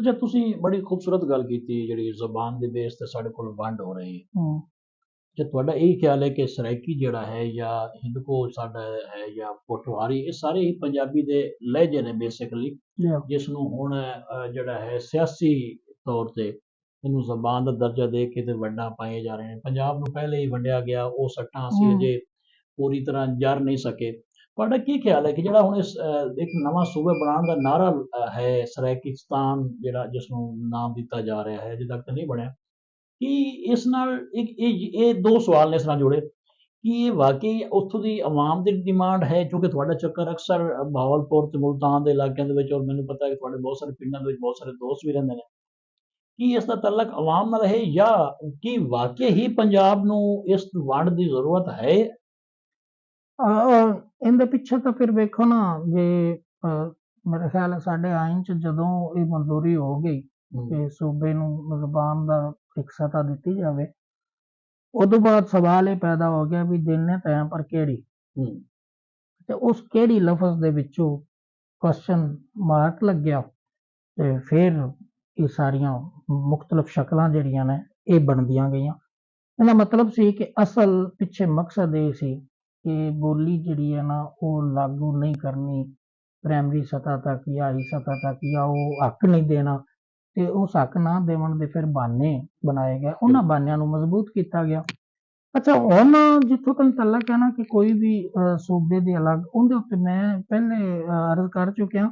ਅੱਛਾ, ਤੁਸੀਂ ਬੜੀ ਖੂਬਸੂਰਤ ਗੱਲ ਕੀਤੀ ਜਿਹੜੀ ਜ਼ੁਬਾਨ ਦੇ ਬੇਸ ਤੇ ਸਾਡੇ ਕੋਲ ਵੰਡ ਹੋ ਰਹੀ ਹੈ। ਹੂੰ। ਜੇ ਤੁਹਾਡਾ ਇਹੀ ਖਿਆਲ ਹੈ ਕਿ ਸਰਾਇਕੀ ਜਿਹੜਾ ਹੈ ਜਾਂ ਹਿੰਦਕੋ ਸਾਡਾ ਹੈ ਜਾਂ ਪੋਠੋਹਾਰੀ, ਇਹ ਸਾਰੇ ਹੀ ਪੰਜਾਬੀ ਦੇ ਲਹਿਜੇ ਨੇ ਬੇਸਿਕਲੀ, ਲਿਆ। ਜਿਸ ਨੂੰ ਹੁਣ ਜਿਹੜਾ ਹੈ ਸਿਆਸੀ ਤੌਰ ਤੇ ਇਹਨੂੰ ਜ਼ਬਾਨ ਦਾ ਦਰਜਾ ਦੇ ਕੇ ਤੇ ਵੰਡਾਂ ਪਾਏ ਜਾ ਰਹੇ ਨੇ। ਪੰਜਾਬ ਨੂੰ ਪਹਿਲੇ ਹੀ ਵੰਡਿਆ ਗਿਆ, ਉਹ ਸੱਟਾਂ ਅਸੀਂ ਹੂੰ। ਅਜੇ ਪੂਰੀ ਤਰ੍ਹਾਂ ਜਰ ਨਹੀਂ ਸਕੇ। ਤੁਹਾਡਾ ਕੀ ਖਿਆਲ ਹੈ ਕਿ ਜਿਹੜਾ ਹੁਣ ਇਸ ਇੱਕ ਨਵਾਂ ਸੂਬਾ ਬਣਾਉਣ ਦਾ ਨਾਰਾ ਹੈ ਸਰਾਇਕਿਸਤਾਨ, ਜਿਹੜਾ ਜਿਸ ਨੂੰ ਨਾਮ ਦਿੱਤਾ ਜਾ ਰਿਹਾ ਹੈ, ਅਜੇ ਤੱਕ ਤਾਂ ਨਹੀਂ ਬਣਿਆ, ਕਿ ਇਸ ਨਾਲ ਇਹ ਦੋ ਸਵਾਲ ਨੇ ਇਸ ਨਾਲ ਜੁੜੇ ਕਿ ਇਹ ਵਾਕਈ ਉੱਥੋਂ ਦੀ ਆਵਾਮ ਦੀ ਡਿਮਾਂਡ ਹੈ, ਕਿਉਂਕਿ ਤੁਹਾਡਾ ਚੱਕਰ ਅਕਸਰ ਬਹਾਵਲਪੁਰ ਤੇ ਮੁਲਤਾਨ ਦੇ ਇਲਾਕਿਆਂ ਦੇ ਵਿੱਚ, ਔਰ ਮੈਨੂੰ ਪਤਾ ਹੈ ਕਿ ਤੁਹਾਡੇ ਬਹੁਤ ਸਾਰੇ ਪਿੰਡਾਂ ਦੇ ਵਿੱਚ ਬਹੁਤ ਸਾਰੇ ਦੋਸਤ ਵੀ ਰਹਿੰਦੇ ਨੇ, ਕੀ ਇਸ ਦਾ ਤਾਲੁਕ ਆਵਾਮ ਨਾਲ ਹੈ ਜਾਂ ਕੀ ਵਾਕਈ ਹੀ ਪੰਜਾਬ ਨੂੰ ਇਸ ਵੰਡ ਦੀ ਜ਼ਰੂਰਤ ਹੈ? ਇਹਦੇ ਪਿੱਛੇ ਤਾਂ ਫਿਰ ਵੇਖੋ ਨਾ, ਜੇ ਮੇਰੇ ਖਿਆਲ ਹੈ ਸਾਡੇ ਆਇਨ 'ਚ ਜਦੋਂ ਇਹ ਮਨਜ਼ੂਰੀ ਹੋ ਗਈ ਕਿ ਸੂਬੇ ਨੂੰ ਜ਼ੁਬਾਨ ਦਾ ਇੱਕ ਸਤ੍ਹਾ ਦਿੱਤੀ ਜਾਵੇ, ਉਦੋਂ ਬਾਅਦ ਸਵਾਲ ਇਹ ਪੈਦਾ ਹੋ ਗਿਆ ਵੀ ਦਿੰਨੇ ਤਾਂ ਹੈ ਪਰ ਕਿਹੜੀ। ਤੇ ਉਸ ਕਿਹੜੀ ਲਫ਼ਜ਼ ਦੇ ਵਿੱਚੋਂ ਕੁਐਸਚਨ ਮਾਰਕ ਲੱਗਿਆ ਤੇ ਫਿਰ ਇਹ ਸਾਰੀਆਂ ਮੁਖਤਲਿਫ ਸ਼ਕਲਾਂ ਜਿਹੜੀਆਂ ਨੇ ਇਹ ਬਣਦੀਆਂ ਗਈਆਂ। ਇਹਦਾ ਮਤਲਬ ਸੀ ਕਿ ਅਸਲ ਪਿੱਛੇ ਮਕਸਦ ਇਹ ਸੀ ਕਿ ਬੋਲੀ ਜਿਹੜੀ ਹੈ ਨਾ ਉਹ ਲਾਗੂ ਨਹੀਂ ਕਰਨੀ ਪ੍ਰਾਇਮਰੀ ਸਤ੍ਹਾ ਤੱਕ ਜਾਂ ਹਾਈ ਸਤ੍ਹਾ ਤੱਕ, ਜਾਂ ਉਹ ਹੱਕ ਨਹੀਂ ਦੇਣਾ, ਤੇ ਉਸ ਹੱਕ ਨਾ ਦੇਵਣ ਦੇ ਫਿਰ ਬਹਾਨੇ ਬਣਾਏ ਗਏ, ਉਹਨਾਂ ਬਹਾਨਿਆਂ ਨੂੰ ਮਜ਼ਬੂਤ ਕੀਤਾ ਗਿਆ। ਅੱਛਾ, ਹੁਣ ਜਿੱਥੋਂ ਤੱਕ ਤਾਲੁਕ ਹੈ ਨਾ ਕਿ ਕੋਈ ਵੀ ਸੂਬੇ ਦੇ ਅਲੱਗ, ਉਹਦੇ ਉੱਤੇ ਮੈਂ ਪਹਿਲੇ ਅਰਜ਼ ਕਰ ਚੁੱਕਿਆ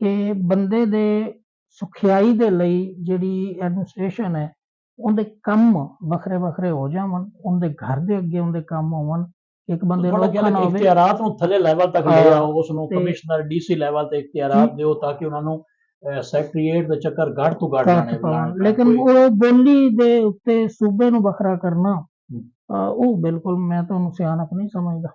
ਕਿ ਬੰਦੇ ਦੇ ਸੁਖਿਆਈ ਦੇ ਲਈ ਜਿਹੜੀ ਐਡਮਿਨਿਸਟ੍ਰੇਸ਼ਨ ਹੈ, ਉਹਦੇ ਕੰਮ ਵੱਖਰੇ ਵੱਖਰੇ ਹੋ ਜਾਵਣ, ਉਹਦੇ ਘਰ ਦੇ ਅੱਗੇ ਉਹਦੇ ਕੰਮ ਹੋਵਣ, ਇੱਕ ਬੰਦੇ ਨੂੰ ਔਖਾ ਨਾ ਹੋਵੇ। ਇਖਤਿਆਰਾਤ ਨੂੰ ਥੱਲੇ ਲੈਵਲ ਤੱਕ ਲੈ ਆਓ, ਉਸ ਨੂੰ ਕਮਿਸ਼ਨਰ ਡੀਸੀ ਲੈਵਲ ਤੇ ਇਖਤਿਆਰਾਤ ਦਿਓ ਤਾਂ ਕਿ ਉਹਨਾਂ ਨੂੰ ਸੈਕਟਰੀਏਟ ਦੇ ਚੱਕਰ ਘੱਟ ਤੋਂ ਘੱਟ ਲਾਣੇ। ਲੇਕਿਨ ਉਹ ਬੋਲੀ ਦੇ ਉੱਤੇ ਸੂਬੇ ਨੂੰ ਵੱਖਰਾ ਕਰਨਾ, ਉਹ ਬਿਲਕੁਲ ਮੈਂ ਤਾਂ ਉਹਨੂੰ ਸਿਆਣਪ ਨਹੀਂ ਸਮਝਦਾ।